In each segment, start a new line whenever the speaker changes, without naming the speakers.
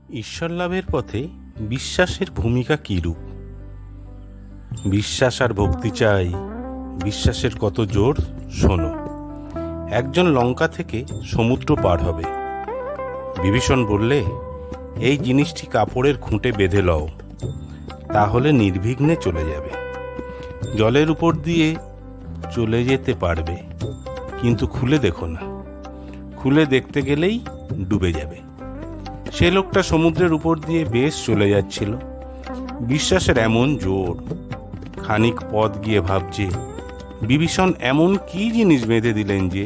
ঈশ্বর লাভের পথে বিশ্বাসের ভূমিকা কীরূপ? বিশ্বাস আর ভক্তি চাই, বিশ্বাসের কত জোর শোনো। একজন লঙ্কা থেকে সমুদ্র পার হবে। বিভীষণ বললে, এই জিনিসটি কাপড়ের খুঁটে বেঁধে লও, তাহলে নির্বিঘ্নে চলে যাবে। জলের উপর দিয়ে চলে যেতে পারবে, কিন্তু খুলে দেখো না, খুলে দেখতে গেলেই ডুবে যাবে। সে লোকটা সমুদ্রের উপর দিয়ে বেশ চলে যাচ্ছিল। বিশ্বাসের এমন জোর, খানিক পথ গিয়ে ভাবছে, বিভীষণ এমন কি জিনিস বেঁধে দিলেন যে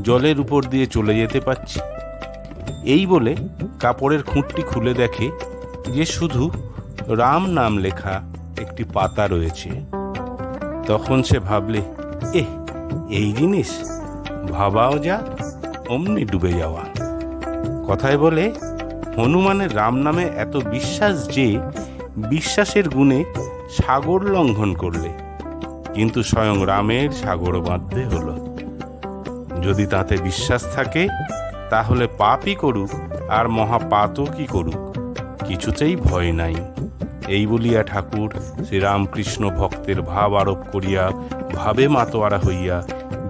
জলের উপর দিয়ে চলে যেতে পারছি। এই বলে কাপড়ের খুঁটটি খুলে দেখে যে শুধু রাম নাম লেখা একটি পাতা রয়েছে। তখন সে ভাবলে, এই জিনিস ভাবাও যা, অমনি ডুবে যাওয়া। কথায় বলে, হনুমানের রাম নামে এত বিশ্বাস যে বিশ্বাসের গুণে সাগর লঙ্ঘন করলে, কিন্তু স্বয়ং রামের সাগর বাঁধতে হলো। যদি তাতে বিশ্বাস থাকে, তাহলে পাপই করুক আর মহাপাতও কি করুক, কিছুতেই ভয় নাই। এই বলিয়া ঠাকুর শ্রীরামকৃষ্ণ ভক্তের ভাব আরোপ করিয়া ভাবে মাতোয়ারা হইয়া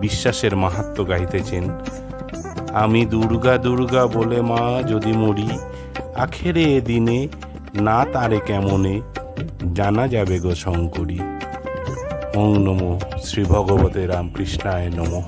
বিশ্বাসের মাহাত্ম্য গাইতেছেন। আমি দুর্গা দুর্গা বলে মা যদি মরি, আখেরে এ দিনে না তারে কেমনে জানা যাবে গো শঙ্করী। ওং নমো শ্রী ভগবতে রামকৃষ্ণায় নমঃ।